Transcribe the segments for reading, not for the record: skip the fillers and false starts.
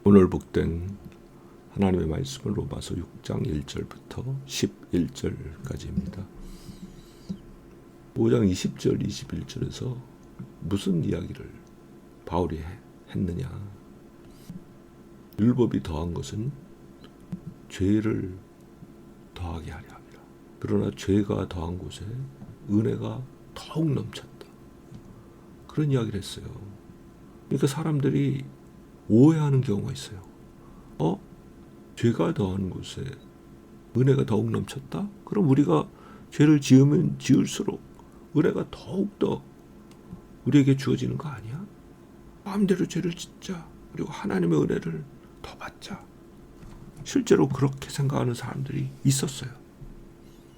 오늘 복된 하나님의 말씀은 로마서 6장 1절부터 11절까지입니다. 5장 20절 21절에서 무슨 이야기를 바울이 했느냐. 율법이 더한 것은 죄를 더하게 하려 함이라. 그러나 죄가 더한 곳에 은혜가 더욱 넘쳤다. 그런 이야기를 했어요. 그러니까 사람들이 오해하는 경우가 있어요. 죄가 더한 곳에 은혜가 더욱 넘쳤다? 그럼 우리가 죄를 지으면 지을수록 은혜가 더욱더 우리에게 주어지는 거 아니야? 마음대로 죄를 짓자. 그리고 하나님의 은혜를 더 받자. 실제로 그렇게 생각하는 사람들이 있었어요.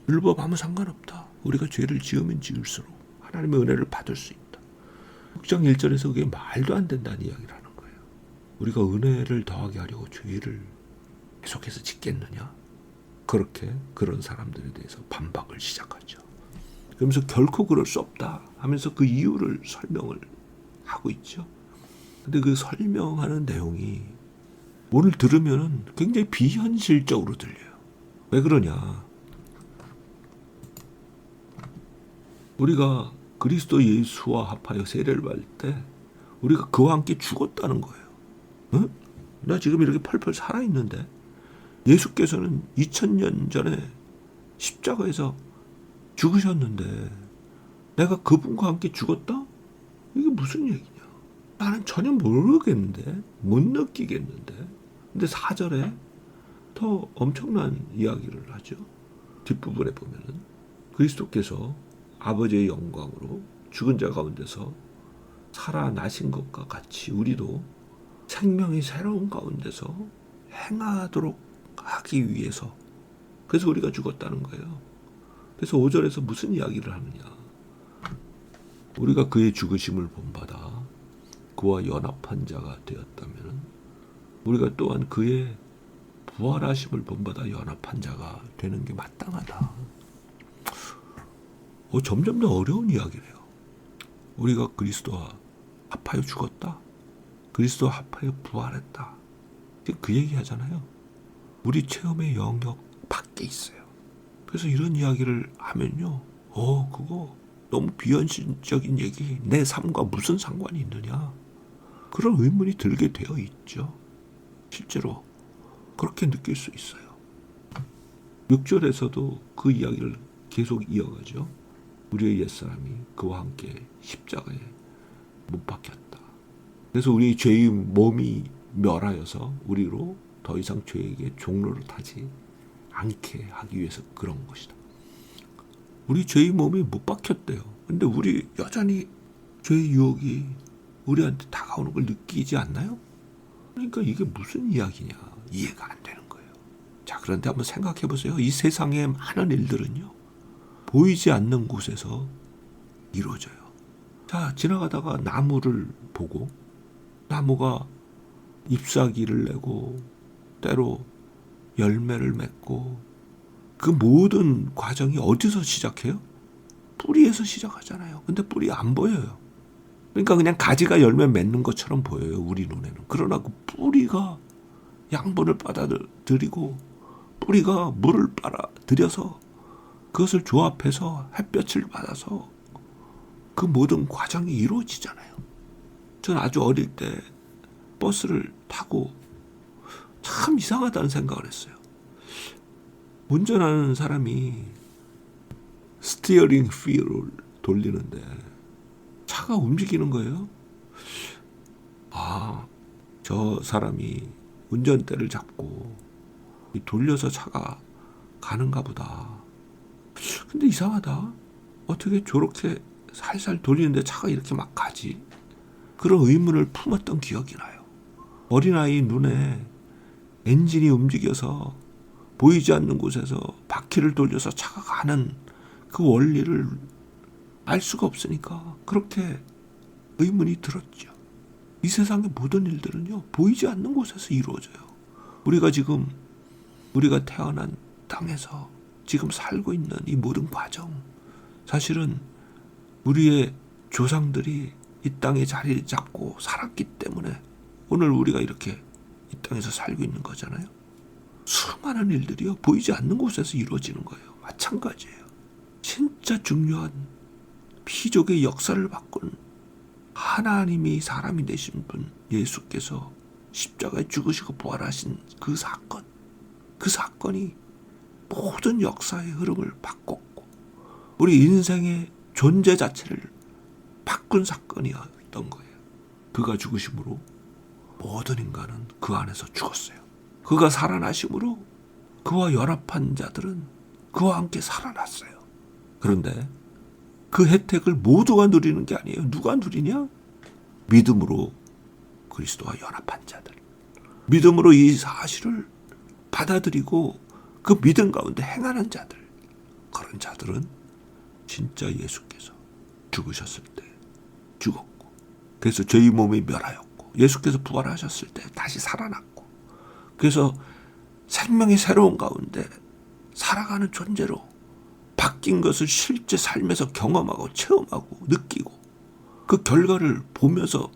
율법 아무 상관없다. 우리가 죄를 지으면 지을수록 하나님의 은혜를 받을 수 있다. 6장 1절에서 그게 말도 안 된다는 이야기를 하는 거예요. 우리가 은혜를 더하게 하려고 죄를 계속해서 짓겠느냐? 그런 사람들에 대해서 반박을 시작하죠. 그러면서 결코 그럴 수 없다 하면서 그 이유를 설명을 하고 있죠. 근데 그 설명하는 내용이 오늘 들으면 굉장히 비현실적으로 들려요. 왜 그러냐? 우리가 그리스도 예수와 합하여 세례를 받을 때 우리가 그와 함께 죽었다는 거예요. 응? 나 지금 이렇게 펄펄 살아있는데 예수께서는 2000년 전에 십자가에서 죽으셨는데 내가 그분과 함께 죽었다? 이게 무슨 얘기냐? 나는 전혀 모르겠는데, 못 느끼겠는데. 근데 4절에 더 엄청난 이야기를 하죠. 뒷부분에 보면은 그리스도께서 아버지의 영광으로 죽은 자 가운데서 살아나신 것과 같이 우리도 생명이 새로운 가운데서 행하도록 하기 위해서, 그래서 우리가 죽었다는 거예요. 그래서 5절에서 무슨 이야기를 하느냐. 우리가 그의 죽으심을 본받아 그와 연합한 자가 되었다면 우리가 또한 그의 부활하심을 본받아 연합한 자가 되는 게 마땅하다. 점점 더 어려운 이야기래요. 우리가 그리스도와 합하여 죽었다. 그리스도와 합하여 부활했다. 지금 그 얘기 하잖아요. 우리 체험의 영역 밖에 있어요. 그래서 이런 이야기를 하면요. 그거 너무 비현실적인 얘기, 내 삶과 무슨 상관이 있느냐. 그런 의문이 들게 되어 있죠. 실제로 그렇게 느낄 수 있어요. 6절에서도 그 이야기를 계속 이어가죠. 우리의 옛사람이 그와 함께 십자가에 못 박혔다. 그래서 우리의 죄의 몸이 멸하여서 우리로 더 이상 죄에게 종로를 타지 않게 하기 위해서 그런 것이다. 우리 죄의 몸이 못 박혔대요. 근데 우리 여전히 죄의 유혹이 우리한테 다가오는 걸 느끼지 않나요? 그러니까 이게 무슨 이야기냐, 이해가 안 되는 거예요. 자, 그런데 한번 생각해 보세요. 이 세상의 많은 일들은요, 보이지 않는 곳에서 이루어져요. 자, 지나가다가 나무를 보고 나무가 잎사귀를 내고 때로 열매를 맺고, 그 모든 과정이 어디서 시작해요? 뿌리에서 시작하잖아요. 근데 뿌리 안 보여요. 그러니까 그냥 가지가 열매 맺는 것처럼 보여요, 우리 눈에는. 그러나 그 뿌리가 양분을 빨아들이고 뿌리가 물을 빨아들여서 그것을 조합해서 햇볕을 받아서 그 모든 과정이 이루어지잖아요. 저는 아주 어릴 때 버스를 타고 참 이상하다는 생각을 했어요. 운전하는 사람이 스티어링 휠을 돌리는데 차가 움직이는 거예요. 저 사람이 운전대를 잡고 돌려서 차가 가는가 보다. 근데 이상하다. 어떻게 저렇게 살살 돌리는데 차가 이렇게 막 가지? 그런 의문을 품었던 기억이 나요. 어린아이 눈에 엔진이 움직여서 보이지 않는 곳에서 바퀴를 돌려서 차가 가는 그 원리를 알 수가 없으니까 그렇게 의문이 들었죠. 이 세상의 모든 일들은요, 보이지 않는 곳에서 이루어져요. 우리가 태어난 땅에서 지금 살고 있는 이 모든 과정, 사실은 우리의 조상들이 이 땅에 자리를 잡고 살았기 때문에 오늘 우리가 이렇게 이 땅에서 살고 있는 거잖아요. 수많은 일들이요, 보이지 않는 곳에서 이루어지는 거예요. 마찬가지예요. 진짜 중요한 피족의 역사를 바꾼 하나님이 사람이 되신 분 예수께서 십자가에 죽으시고 부활하신 그 사건이 모든 역사의 흐름을 바꿨고 우리 인생의 존재 자체를 바꾼 사건이었던 거예요. 그가 죽으심으로 모든 인간은 그 안에서 죽었어요. 그가 살아나심으로 그와 연합한 자들은 그와 함께 살아났어요. 그런데 그 혜택을 모두가 누리는 게 아니에요. 누가 누리냐? 믿음으로 그리스도와 연합한 자들. 믿음으로 이 사실을 받아들이고 그 믿음 가운데 행하는 자들. 그런 자들은 진짜 예수께서 죽으셨을 때 죽었고, 그래서 저희 몸이 멸하였고, 예수께서 부활하셨을 때 다시 살아났고, 그래서 생명의 새로운 가운데 살아가는 존재로 바뀐 것을 실제 삶에서 경험하고 체험하고 느끼고 그 결과를 보면서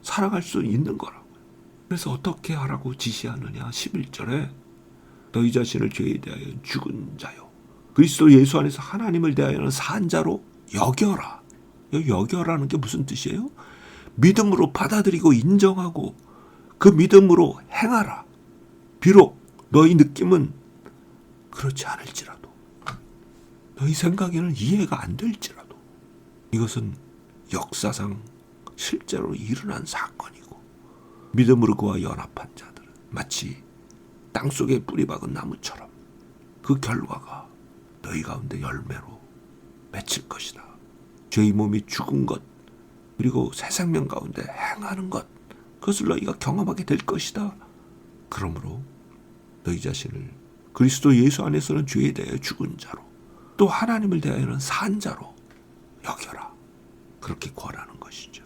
살아갈 수 있는 거라고요. 그래서 어떻게 하라고 지시하느냐? 11절에 너희 자신을 죄에 대하여 죽은 자요, 그리스도 예수 안에서 하나님을 대하여는 산 자로 여겨라. 여겨라는 게 무슨 뜻이에요? 믿음으로 받아들이고 인정하고 그 믿음으로 행하라. 비록 너희 느낌은 그렇지 않을지라도, 너희 생각에는 이해가 안 될지라도, 이것은 역사상 실제로 일어난 사건이고, 믿음으로 그와 연합한 자들은 마치 땅속에 뿌리 박은 나무처럼 그 결과가 너희 가운데 열매로 맺힐 것이다. 죄의 몸이 죽은 것, 그리고 새 생명 가운데 행하는 것, 그것을 너희가 경험하게 될 것이다. 그러므로 너희 자신을 그리스도 예수 안에서는 죄에 대하여 죽은 자로, 또 하나님을 대하여는 산 자로 여겨라. 그렇게 권하는 것이죠.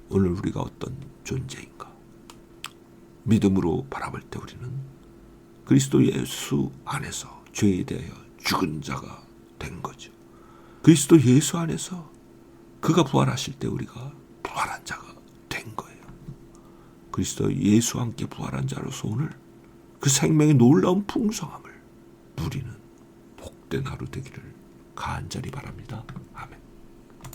오늘 우리가 어떤 존재인가? 믿음으로 바라볼 때 우리는 그리스도 예수 안에서 죄에 대하여 죽은 자가 된 거죠. 그리스도 예수 안에서 그가 부활하실 때 우리가 부활한 자가 된 거예요. 그리스도 예수와 함께 부활한 자로서 오늘 그 생명의 놀라운 풍성함을 누리는 복된 하루 되기를 간절히 바랍니다. 아멘.